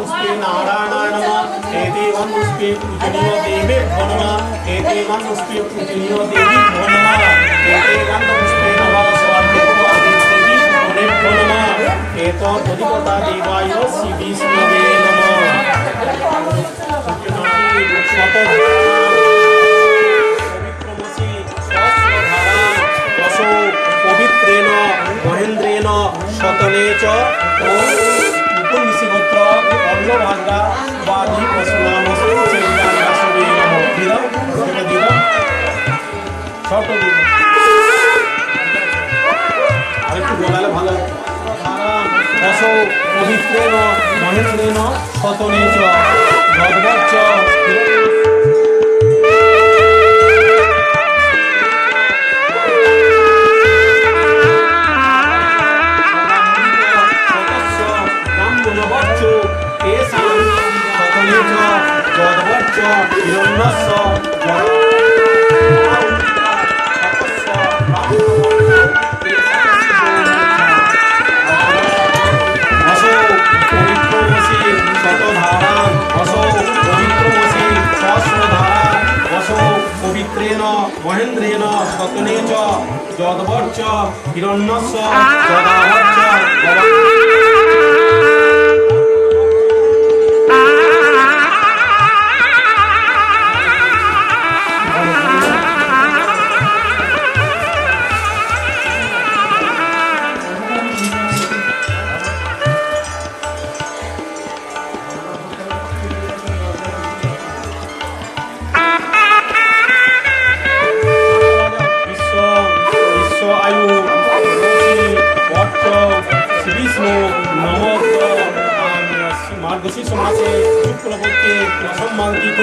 पुष्पे नारायणाय नमः एतेवं पुष्पे पूजनीय देवेभ्यो नमः एतेवं पुष्पे पूजनीय देवीभ्यो नमः एतेवं पुष्पे नमः स्वार्थिको आदित्येभ्यो नमः एतो अधिपता देवाय श्री विष्णवे नमः पवित्रेण महेन्द्रेण शतने च उपनिषिगोत्र अर्णभागा वादी पशुनामस्तु चैतन्यसवे नमः दिदा ছোট দিন আরেকটু বলালে ভালো দশো পবিত্রেণ মহেন্দ্রেণ শতনে চ ভগবচ্চ মহেন্দ্রেণ শতনে চ যদবর্চ হিরণ্যস্য যদাবর্চ মার্গশীর্ষ মাসে শুক্লপক্ষে অসম্মানিত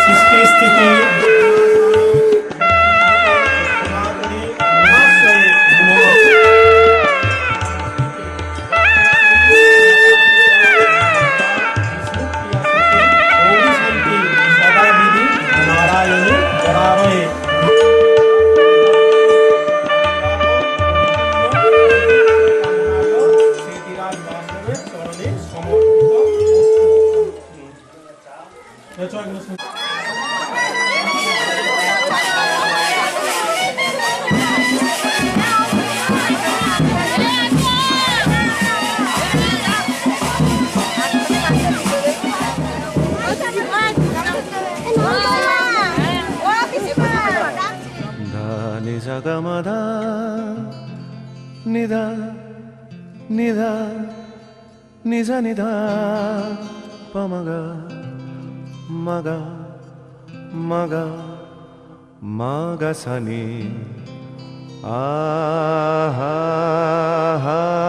সৃষ্টি স্থিতি Sagamada nida nida nisa nida pamaga maga maga maga sani aha ha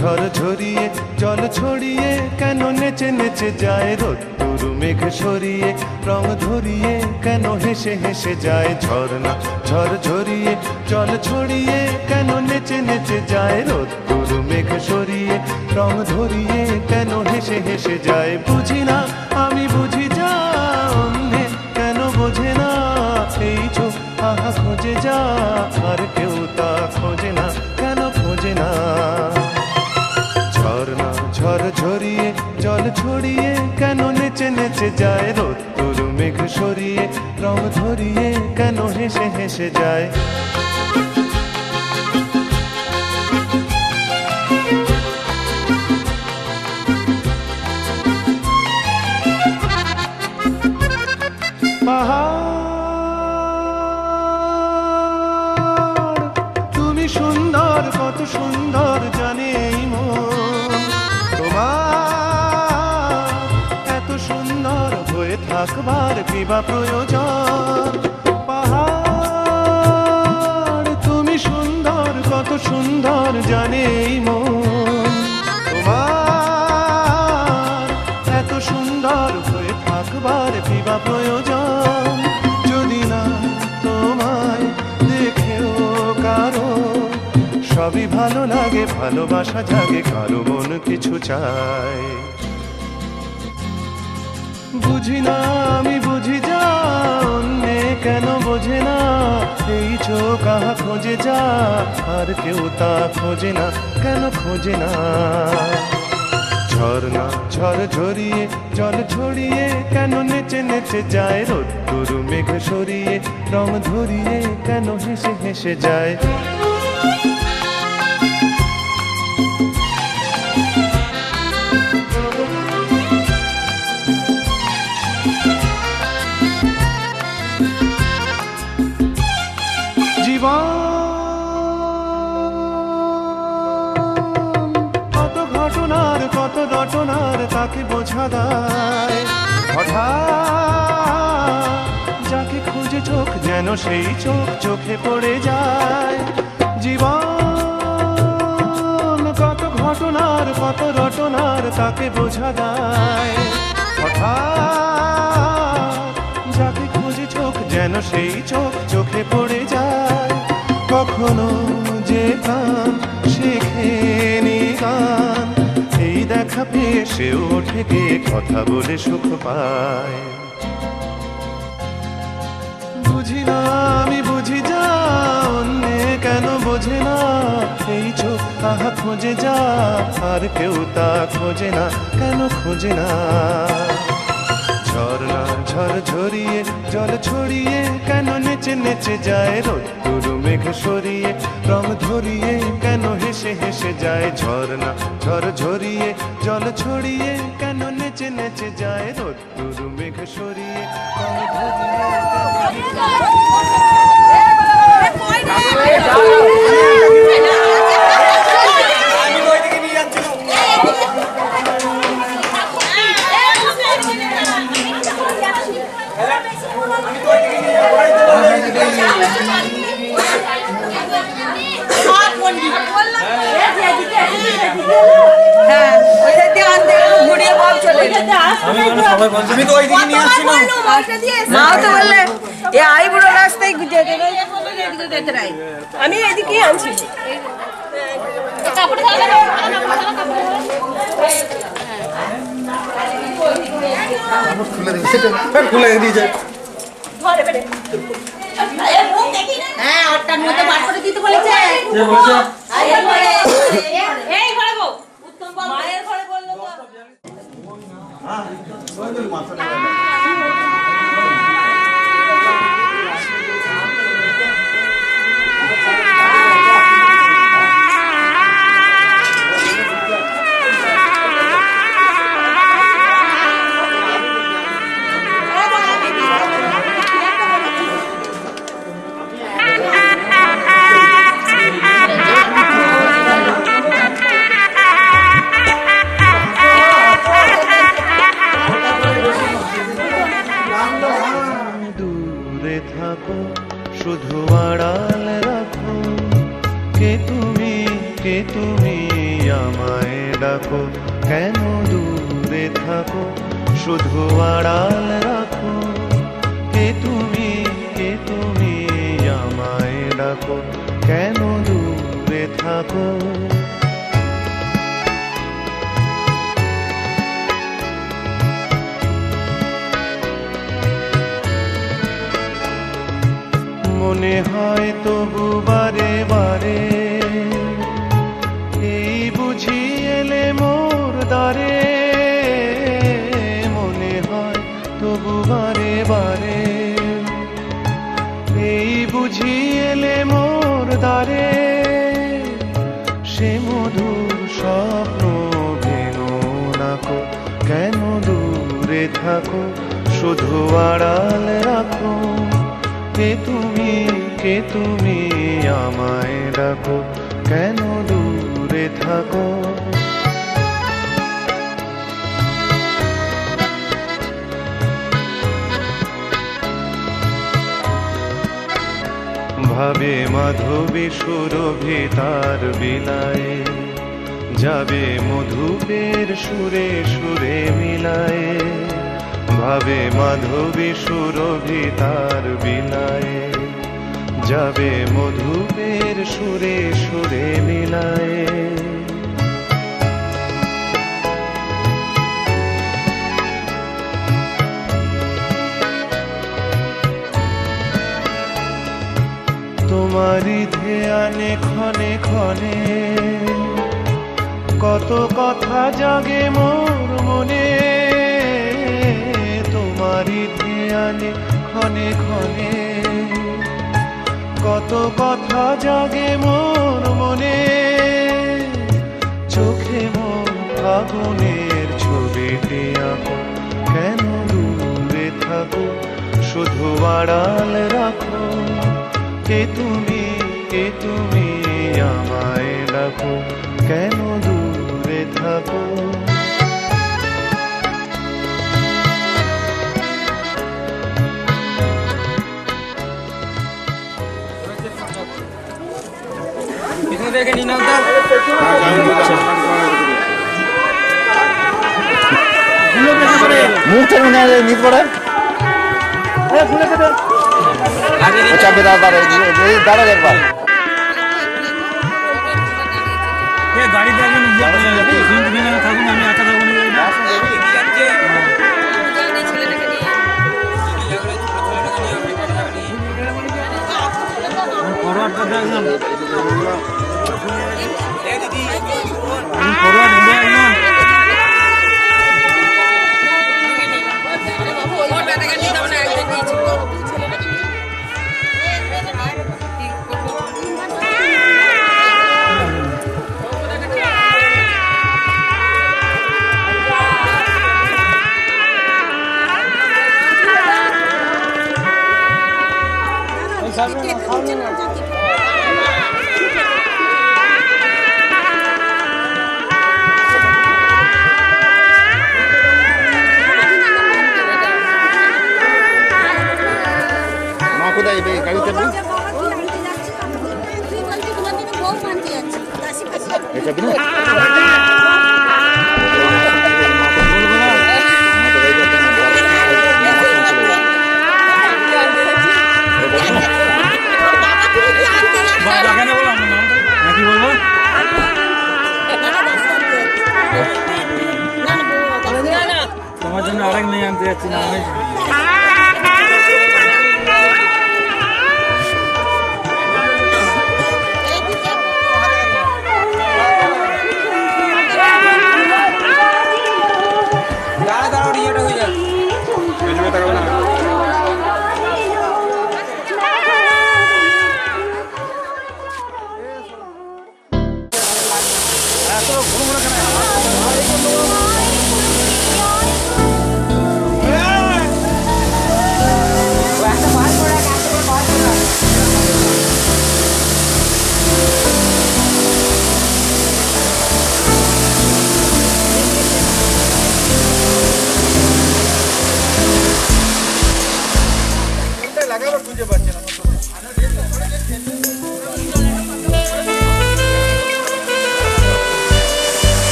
ঝড় ঝরিয়ে জল ছড়িয়ে কেন নেচে নেচে যায় রোদ্দুর মেঘ সরিয়ে রং ধরিয়ে কেন হেসে হেসে যায় ঝর্ণা ঝড় ঝরিয়ে জল ছড়িয়ে কেন নেচে নেচে যায় রোদ্দুর মেঘ সরিয়ে রং ধরিয়ে কেন হেসে হেসে যায় বুঝি না আমি বুঝি যা অন্যে কেন বোঝে না এই চোখ আহা খোঁজে যা আর কেউ তা খোঁজে না কেন খোঁজে না ঝড় ঝরিয়ে জল ছড়িয়ে কেন নেচে নেচে যায় রোদ্দুর মেঘ সরিয়ে রং ধরিয়ে কেন হেসে হেসে যায় পাহাড় তুমি সুন্দর কত সুন্দর জানে এই মন এত সুন্দর হয়ে থাকবার কি বা প্রয়োজন পাহাড় সুন্দর জানে এই মন, তোমার এত সুন্দর হয়ে থাকবার বিবা প্রয়োজন। যদি না তোমায় দেখেও কারো সবই ভালো লাগে, ভালোবাসা জাগে, কারো মন কিছু চায়। বুঝি না আমি বুঝি যা অন্যে কেন বোঝে না, এই চোখ আহা খোঁজে যা আর কেউ তা খোঁজে না, কেন খোঁজে না। ঝর্ণা ঝড় ঝরিয়ে জল ছড়িয়ে কেন নেচে নেচে যায়, রোদ্দুর মেঘ সরিয়ে রং ধরিয়ে কেন হেসে হেসে যায়। কত ঘটনার কত রটনার তাকে বোঝা দায়, হঠাৎ যাকে খুঁজে চোখ যেন সেই চোখ চোখে পড়ে যায়। জীবন কত ঘটনার কত রটনার তাকে বোঝা দায়, হঠাৎ যাকে খুঁজে চোখ যেন সেই চোখ চোখে পড়ে যায়। কখনো যে গান শেখেনি গান, এই দেখা পেয়ে সে ওঠে গিয়ে কথা বলে সুখ পায়। বুঝি না আমি বুঝি যা অন্যে কেন বোঝে না, এই চোখ তাহা খোঁজে যা আর কেউ তা খোঁজে না, কেন খোঁজে না। ঝর্ণা ঝড় ঝরিয়ে জল ছড়িয়ে কেন নেচে নেচে যায়, রোদ্দুর মেঘ সরিয়ে রং ধরিয়ে কেন হেসে হেসে যায়। ঝর্ণা ঝড় ঝরিয়ে জল ছড়িয়ে কেন নেচে নেচে যায়, রোদ্দুর মেঘ সরিয়ে রং ধরিয়ে আমি এদিকে আনছি। হ্যাঁ, ওটার মধ্যে বার করে দিতে বলেছে। মায়ের ঘরে বললো তো। শুধু আড়াল রাখো, কে তুমি আমায় ডাকো, কেন দূরে থাকো। শুধু আড়াল রাখো, কে তুমি আমায় ডাকো, কেন দূরে থাকো। মনে হয় তবু বারে বারে, এই বুঝি এলে মোর দ্বারে। মনে হয় তবু বারে বারে, এই বুঝি এলে মোর দ্বারে। সে মধুর স্বপ্ন ভেঙো নাকো, কেন দূরে থাকো। শুধু আড়াল রাখো, কে তুমি আমায় ডাকো, কেন দূরে থাকো। ভাবে মাধবী সুরভি তার বিলায়ে, যাবে মধুপের সুরে সুরে মিলায়ে, ভাবে মাধবী সুরভি তার বিলায়ে, যাবে মধুপের সুরে সুরে মিলায়ে। তোমারি ধ্যানে ক্ষণে ক্ষণে কত কথা জাগে মোর মনে, তোমারি ধ্যানে ক্ষণে ক্ষণে কত কথা জাগে মোর মনে, চোখে মোর ফাগুনের ছবিটি আঁকো, কেন দূরে থাকো শুধু আড়াল রাখো, কে তুমি আমায় ডাকো, কেন দূরে থাকো। মুখটা নিতে পারে চাপে দাঁড়া একবার গাড়ি থাকুন আমি একা থাকবো ফরওয়ার্ডটা দেখলাম ফরওয়ার্ড দেখলাম তোমার জন্য আরেক মেয়ে আনতে যাচ্ছি না আমি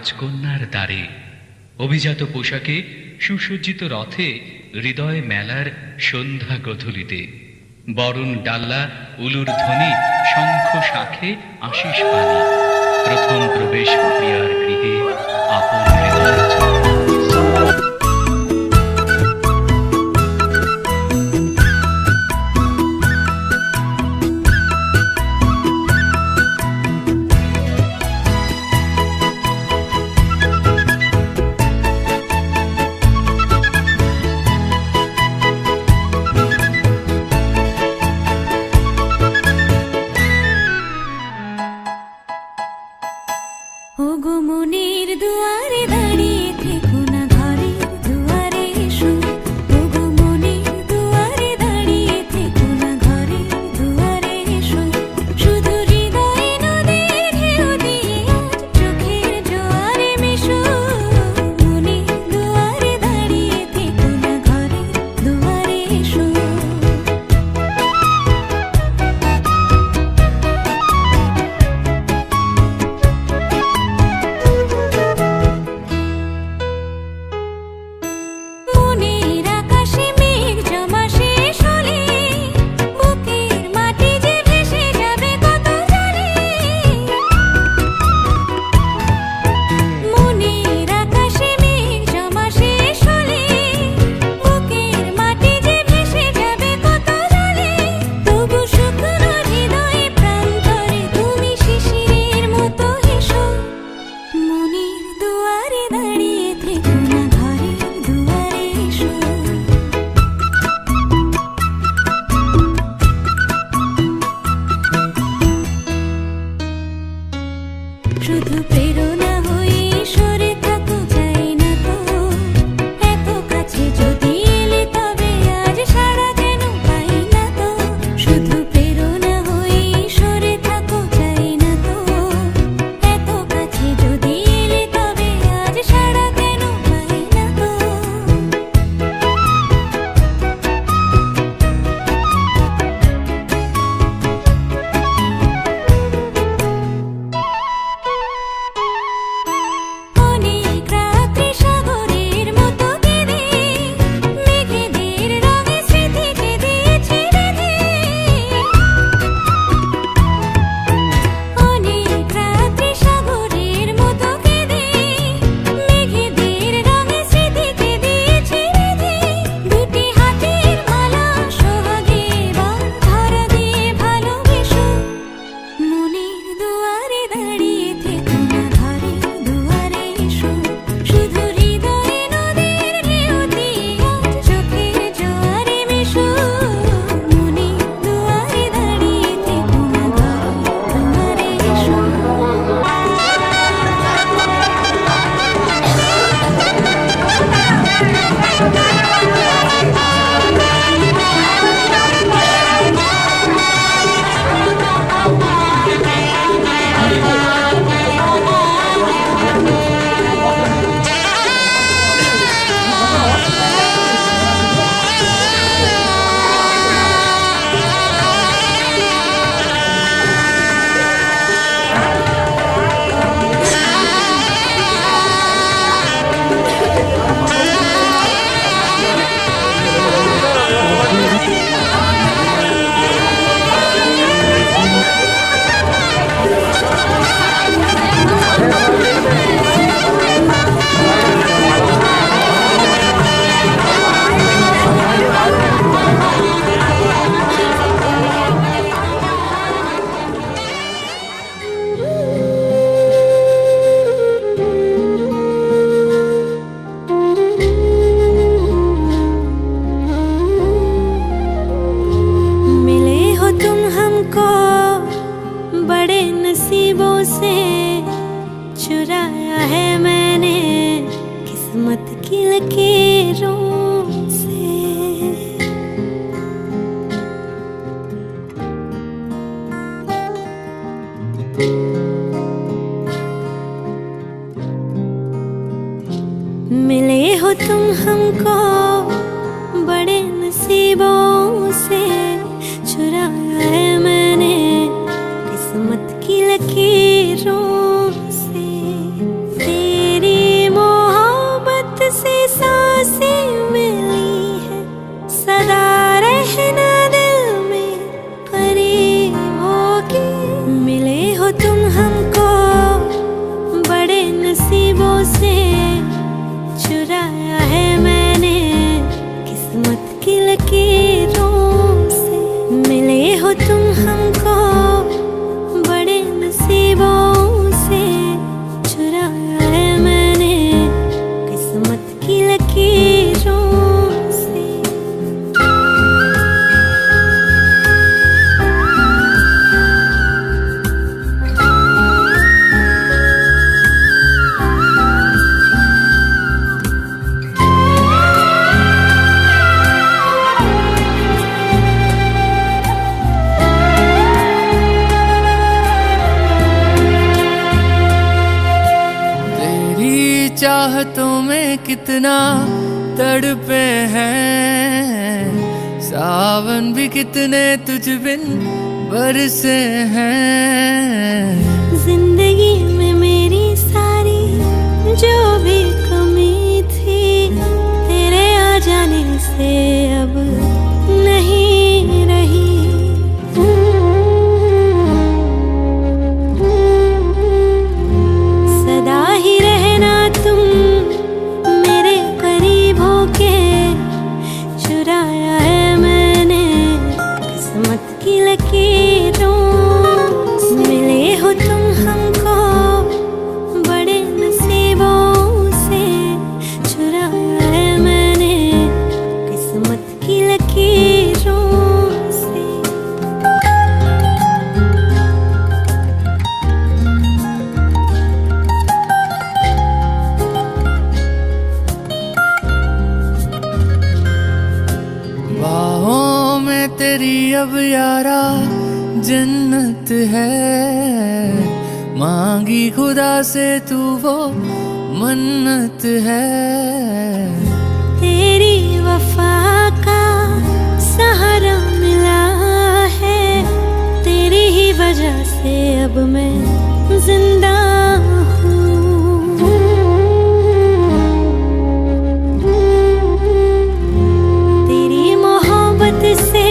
রাজকন্যার দ্বারে। অভিজাত পোশাকে সুসজ্জিত রথে হৃদয় মেলার সন্ধ্যা গধূলিতে। বরণ ডাল্লা উলুর ধ্বনি শঙ্খ শাঁখে আশিস বাণী। প্রথম প্রবেশ প্রিয়ার গৃহে আপন হৃদয় ছোঁয়া। ওগো মনের দুয়ারে দাঁড়িয়ে থেকো না ঘরের দুয়ারে এসো। ওগো মনের দুয়ারে দাঁড়িয়ে থেকো না ঘরের দুয়ারে এসো। শুধু হৃদয়ে নদীর ঢেউ দিয়ে আজ চোখের জোয়ারে মেশো। মনের দুয়ারে দাঁড়িয়ে থেকো না ঘরের দুয়ারে এসো। মনের আকাশে মেঘ জমা শেষ হলে বুকের মাটি যে ভেসে যাবে কত জলে। মনের আকাশে মেঘ জমা শেষ হলে বুকের মাটি যে ভেসে যাবে কত জলে। তবু শুকনো হৃদয়ে প্রান্তরে তুমি শিশিরের মতো এসো। মনের দুয়ারে দাঁড়িয়ে থেকো না ঘরের দুয়ারে এসো। শুধু প্রেরণা হয়ে সরে থাকো চাই না তো। এত কাছে যদি এলে তবে আজ সাড়া যেন পাই না তো। শুধু প্রেরণা হয়ে সরে থাকো চাই না তো। এত কাছে যদি এলে তবে আজ সাড়া যেন পাই না তো। অনেক রাত্রি সাগরের মতো কেঁদে মেঘেদের রঙে স্মৃতিকে দিয়েছি বেঁধে। অনেক রাত্রি সাগরের মতো কেঁদে মেঘেদের রঙে স্মৃতিকে দিয়েছি বেঁধে। দুটি হাতের মালা সোহাগে এবার ধরা দিয়ে ভালোবেসো। মনের দুয়ারে দাঁড়িয়ে থেকো না ঘরের দুয়ারে এসো। শুধু হৃদয়ে নদীর ঢেউ দিয়ে আজ চোখের জোয়ারে মেশো। মনের দুয়ারে দাঁড়িয়ে থেকো না ঘরের দুয়ারে এসো। मिले हो तुम हमको बड़े नसीबों से। चुराया है मैंने किस्मत की लकीरों से। मिले हो तुम हमको बड़े नसीबों से। चुराया है मैंने किस्मत की लकीरों से। चुराया है मैंने किस्मत की लकीरों से। मिले हो तुम हमको बड़े नसीबों से, चुराया है मैंने किस्मत की लकीरों से। तेरी चाहतों में कितना तड़पे हैं, सावन भी कितने तुझ बिन बरसे हैं। जिंदगी में मेरी सारी जो भी कमी थी, तेरे आ जाने से अब नहीं रही। सदा ही रहना तुम मेरे करीब होके, चुराया है मैंने किस्मत की लकीरों से। मिले हो तुम हमको बड़े नसीबों से, चुराया है मैंने किस्मत की लकीरों से। बाहों में तेरी अब यारा जन्नत है, मांगी खुदा से तू वो मन्नत है। तेरी वफा का सहारा मिला है, तेरी ही वजह से अब मैं जिंदा हूँ। तेरी मोहब्बत से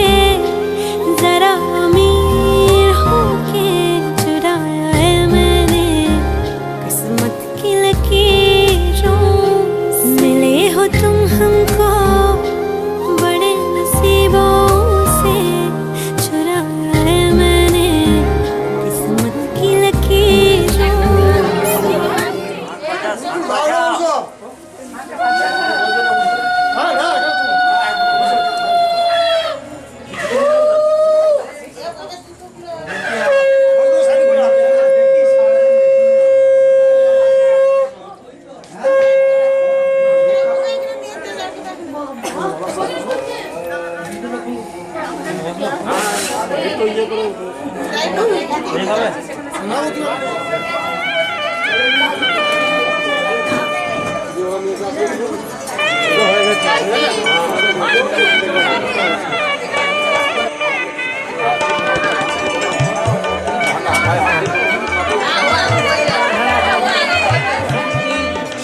जरा अमीर होके, चुराया है मैंने किस्मत की लकीरों से। मिले हो तुम हमको बड़े नसीबों से, चुराया है मैंने किस्मत की लकीरों से।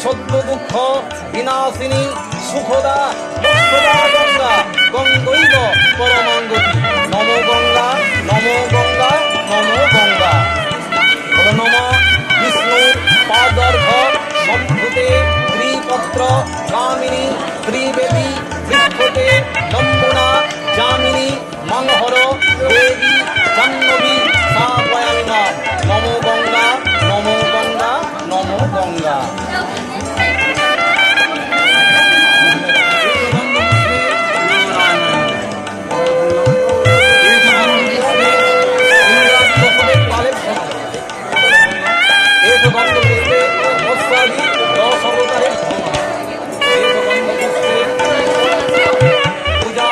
সত্য দুঃখ বিনাশিনী সুখদা মোক্ষদা গঙ্গা গঙ্গৈব পরমাঙ্গতি। নমো গঙ্গা নমো গঙ্গা নমো গঙ্গা। নম বিষ্ণুর পাদর্ঘ সম্ভূতে ত্রিপত্র কামিনী ত্রিবেদী বৃক্ষতে লম্বনা যামিনী মঙ্গহর দেবী জাহ্নবী সাপয়ামিনা। নমো গঙ্গা নমো গঙ্গা নমো গঙ্গা। পূজা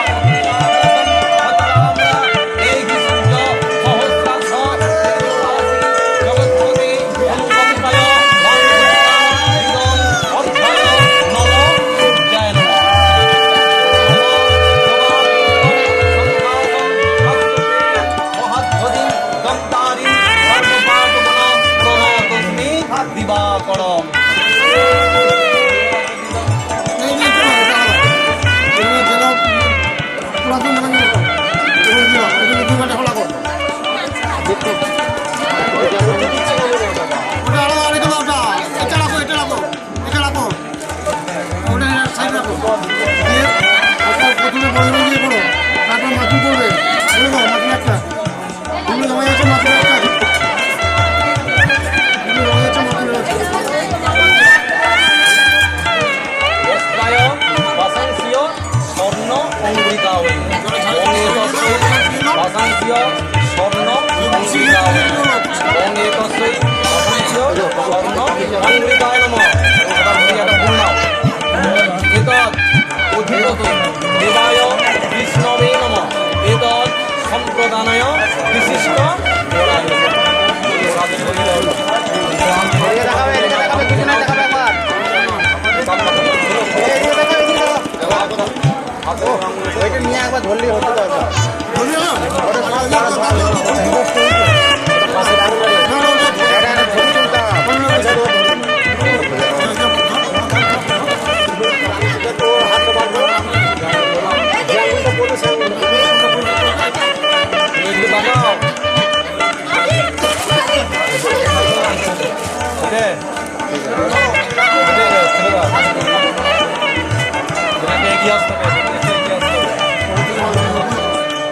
ধরলি হতে পারবে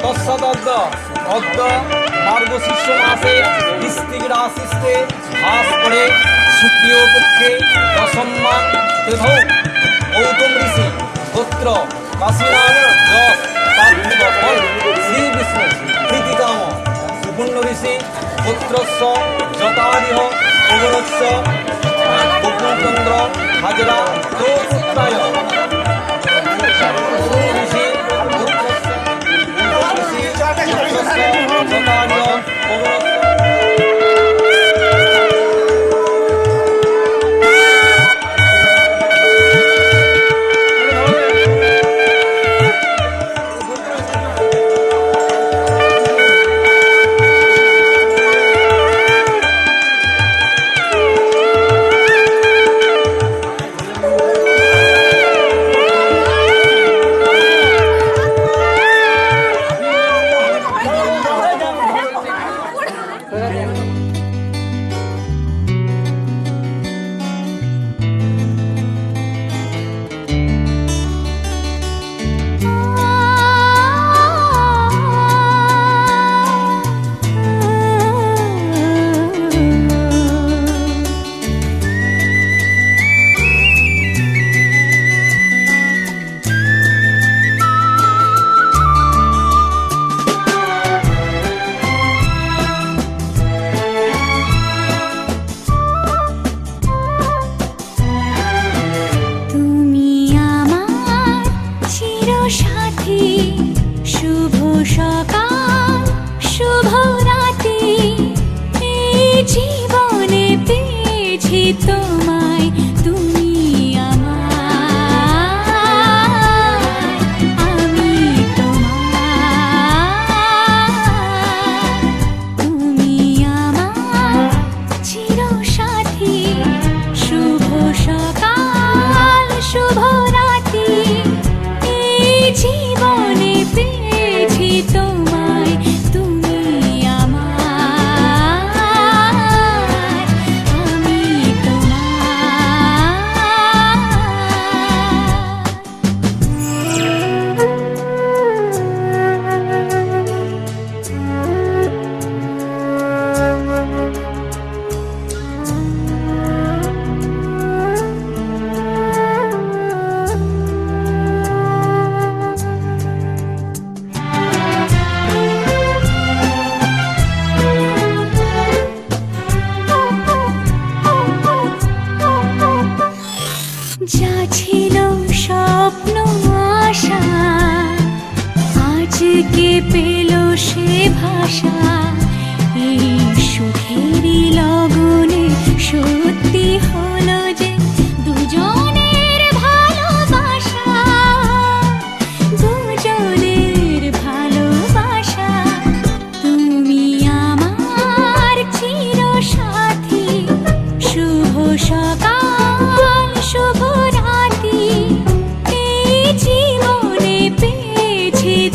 তৎসদদ্য অদ্য মার্গশীর্ষ মাসে বৃশ্চিক রাশিতে ভাস করে শুক্লীয় পক্ষে দশম্মান তেধৌ গৌতম ঋষি গোত্র কাশীনাথ যশ পার্থিব ফল শ্রী বিষ্ণু প্রীতিকাম সুপূর্ণ ঋষি গোত্রস্য যতারিহ প্রবরস্য গোকুলচন্দ্র হাজরা তো পুত্রায় ঋষি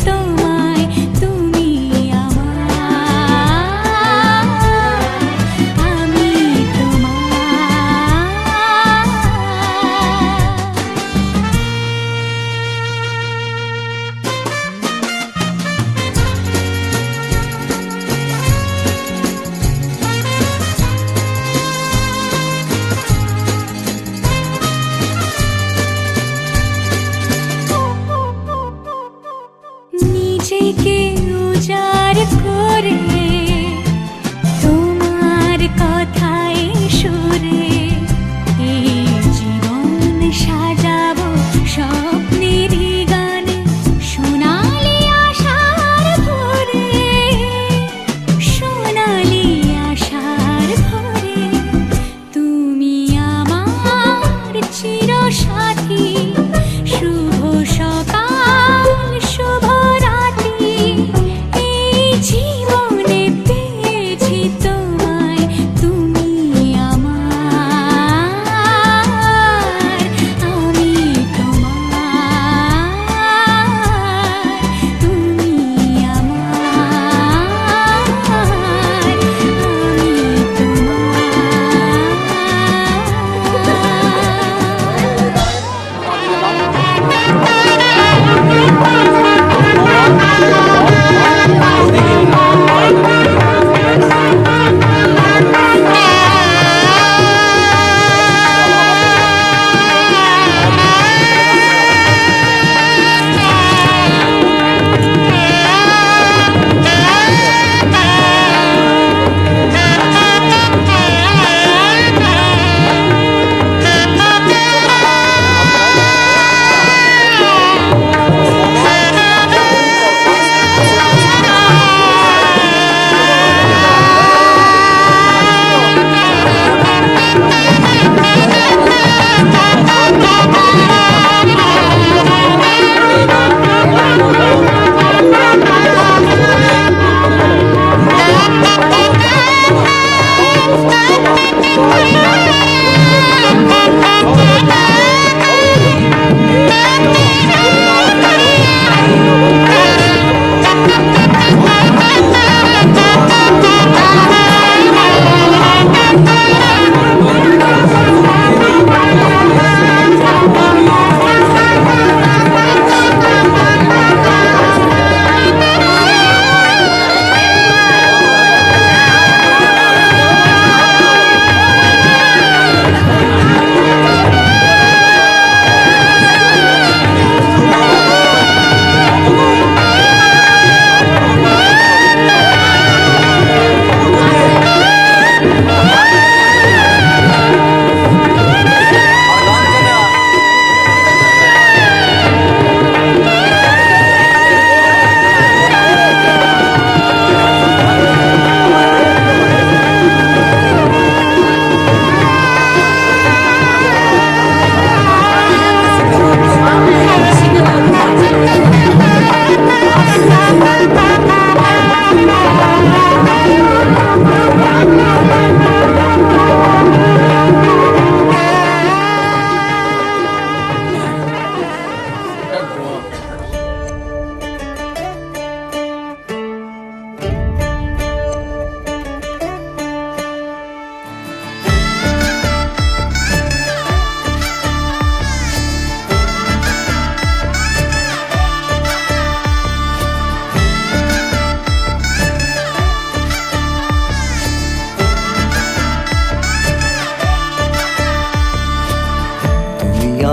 তোমায় তুমি আমার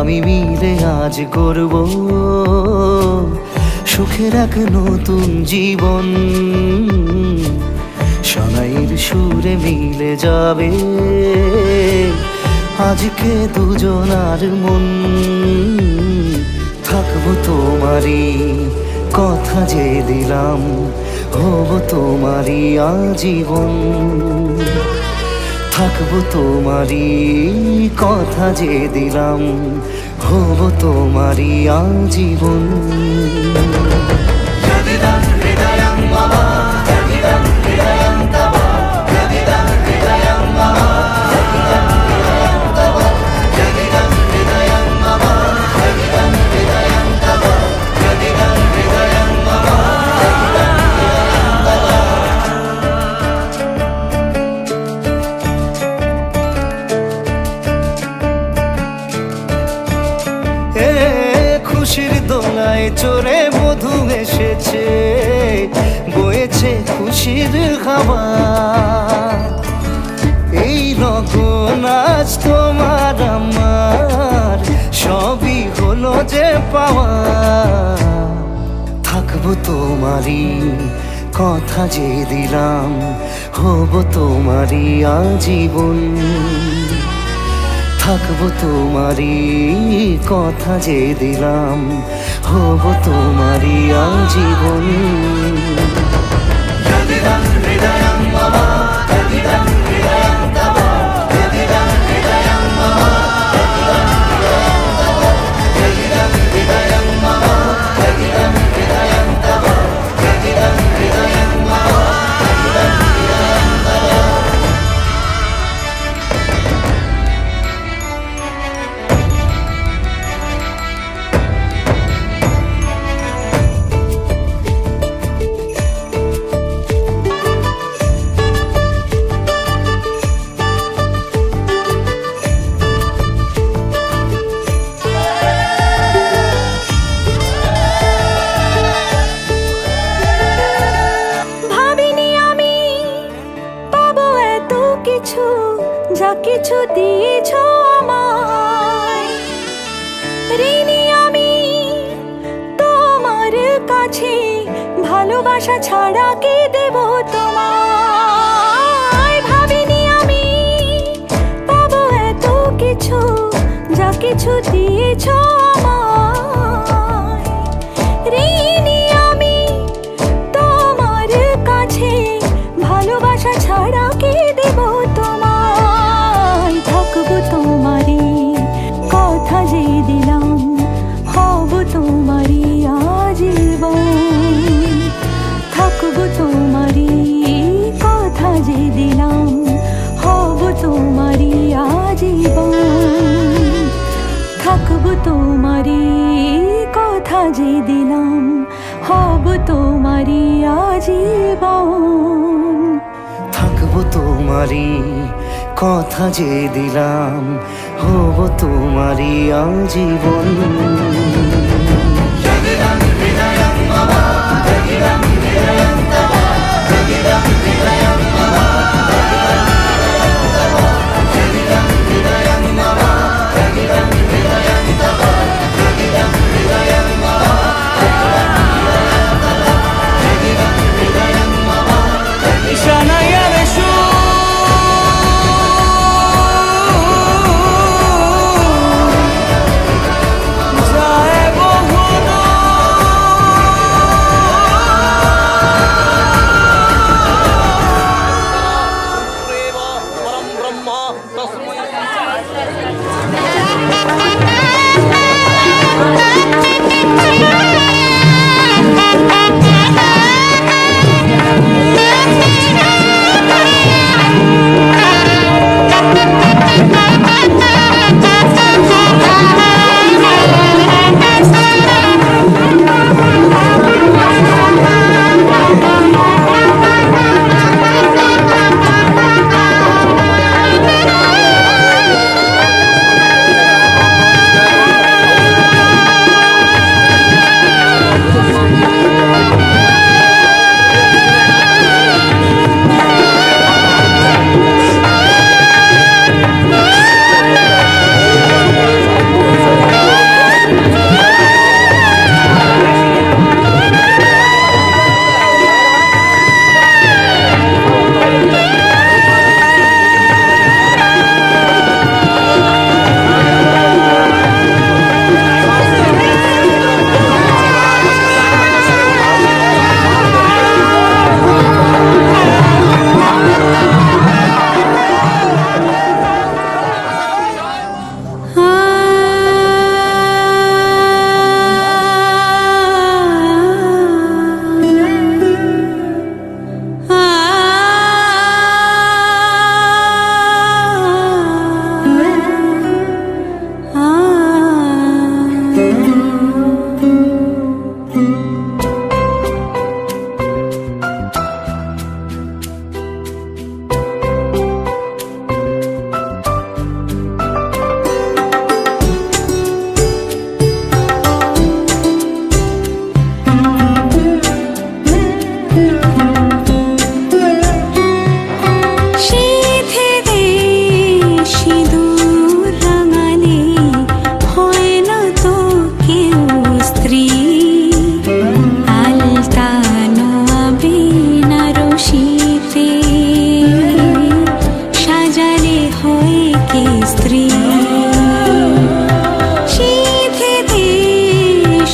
আমি মিলে আজ গড়ব সুখের এক নতুন জীবন। সানাইয়ের সুরে মিলে যাবে আজকে দুজনার মন। থাকবো তোমারই কথা যে দিলাম, হব তোমারই আজীবন। থাকবো তোমারই কথা যে দিলাম, হব তোমারই আজীবন। খুশির দোলায় চড়ে মধু এসেছে, বয়েছে খুশির হাওয়া। এই লগন আজ তোমার আমার সবই হলো যে পাওয়া। থাকবো তোমারই কথা যে দিলাম, হব তোমারই আজীবন। থাকবো তোমারই কথা যে দিলাম, হব তোমারই আজীবন। যা কিছু দিয়েছ আমায়, ঋণী আমি তোমার কাছে। ভালোবাসা ছাড়া কি দেব তোমায়? ভাবিনি আমি পাবো এত কিছু, যা কিছু দিয়েছ আমায়। ঋণী আমি তোমার কাছে, ভালোবাসা ছাড়া কি দেব তোমায়? থাকবো তোমারই কথা যে দিলাম, হব তোমারই আজীবন। থাকবো তোমারই কথা যে দিলাম, হব তোমারই আজীবন। থাকবো তোমারই কথা যে দিলাম, হব তোমারই আজীবন। থাকবো তোমারই কথা যে দিলাম, হব তোমারই আজীবন। যা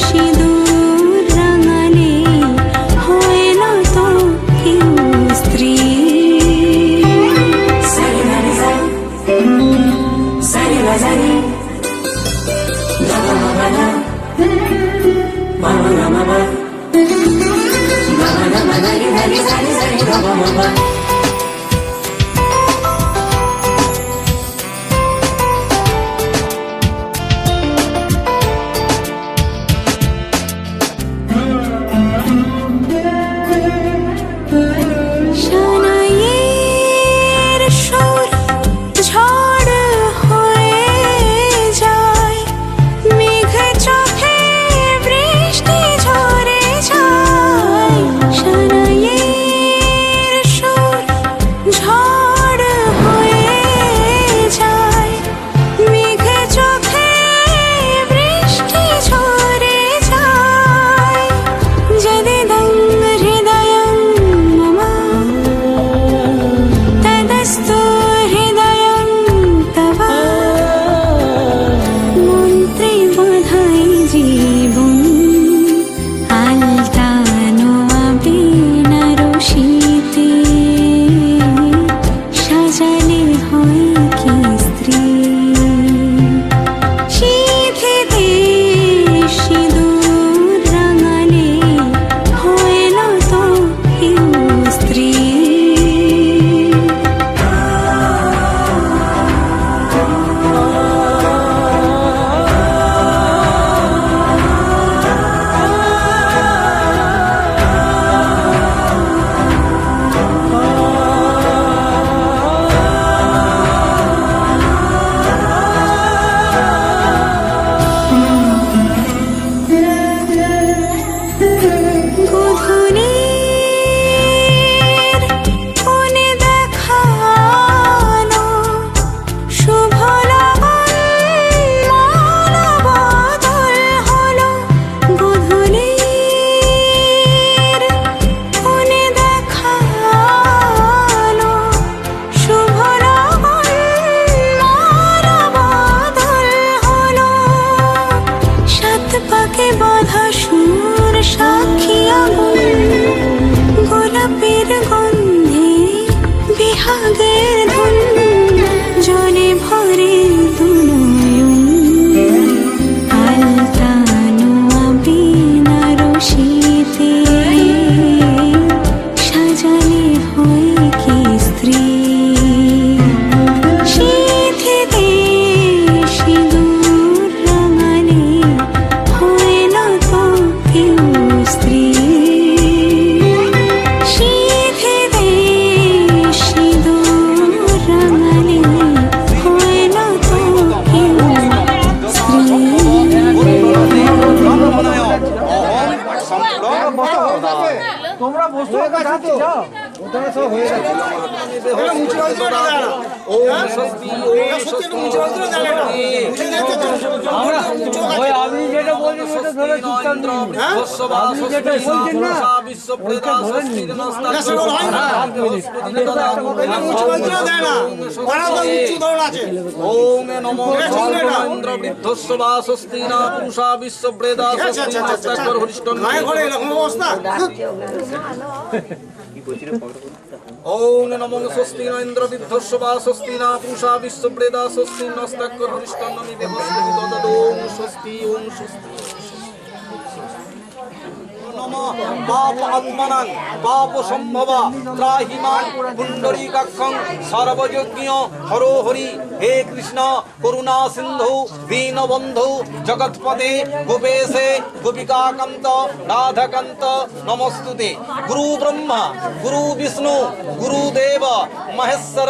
সিঁদুর রাঙালে হয় না তো কেউ স্ত্রী। সানাইয়ের সুর ঝড় হয়ে যায়, মেঘ চোখে বৃষ্টি ঝরে যায়। সানাইয়ের সুর ঝড় হয়ে যায়, মেঘ চোখে বৃষ্টি ঝরে যায়। যদিদং হৃদয়ং মম তদস্তু হৃদয়ং তব, মন্ত্রে বাঁধাই জীবন আলতানো আবিন রশিতে, সাজালে হয় কি স্ত্রী। সিঁথিতে সিঁদুর রাঙালে হয় না তো কেউ স্ত্রী। গধূলির কোণে দেখানো শুভ লগন মানবদল হলো। গধূলির কোণে দেখানো শুভ লগন মানবদল হলো। সাত পাকে বাঁধা সুর সাক্ষী আগুন, গোলাপের গন্ধে বিহাগের ধুন, জলে ভরে দুনয়ন আলতানো আবিন রশিতে, সাজালে হয় কি স্ত্রী। সিঁথিতে সিঁদুর রাঙালে হয় না তো কেউ স্ত্রী। সিঁথিতে সিঁদুর রাঙালে হয় না তো কেউ স্ত্রী। তোমরা বসো, যাও আপনি যেটা বলছেন সেটা ধরে চুপচাপ নিন। আপনি যেটা বলছেন না ওইটা ধরে নিন। ওম নমো ইন্দ্র বৃদ্ধস্ব বা স্বস্তি না পুরুষা বিশ্বপ্রেদা স্বস্তি নস্তাকর হরিষ্টন। ওম নমো স্বস্তি না ইন্দ্র বৃদ্ধস্ব বা স্বস্তি না পুরুষা বিশ্বপ্রেদা স্বস্তি নস্তাকর হরিষ্টন দেবস্তি ওম স্বস্তি ওম স্বস্তি। নমঃ পাপ আত্মনাং পাপ সম্ভব ত্রাহিমাং পুণ্ডরীকাক্ষং সর্বযজ্ঞ হরো হরি। হে কৃষ্ণ করুণা সিন্ধু দীনবন্ধু জগৎপদে গোপেশে গোপিকাকান্ত রাধাকান্ত নমস্তুতে। গুরু ব্রহ্মা গুরু বিষ্ণু গুরুদেব মহেশ্বর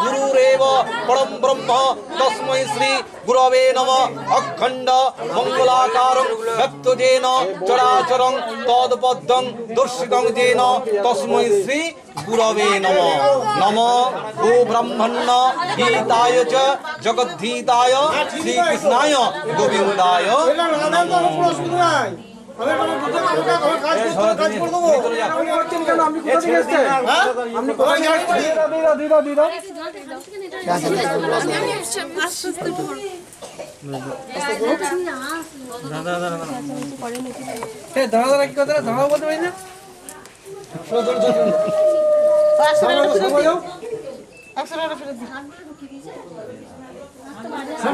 গুরুরেব পরম ব্রহ্ম তস্मै শ্রী গুরবে নমঃ। অখণ্ড মঙ্গলাকারং ব্যক্তজেন চরাচরং তদপদ্যং দর্শিতং যেন তস্मै শ্রী গুরবে নমঃ। নমঃ গো ব্রহ্মণ্য হিতায় চ জগদ্ধিতায় শ্রীকৃষ্ণায় গোবিন্দায় আপনি দাঁড়া দাঁড়া কি কথা দাঁড়াও বলতে পারি না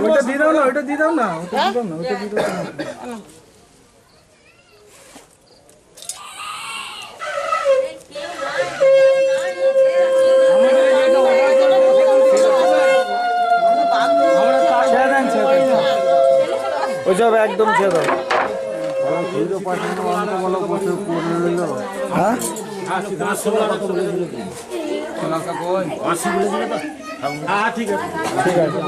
ওটা দিয়ে দাও না ওটা দিয়ে দাও না ওটা দিয়ে দাও না ওটা দিয়ে দাও না ওইসব একদম ছেড়ে দাও হ্যাঁ ঠিক আছে ঠিক আছে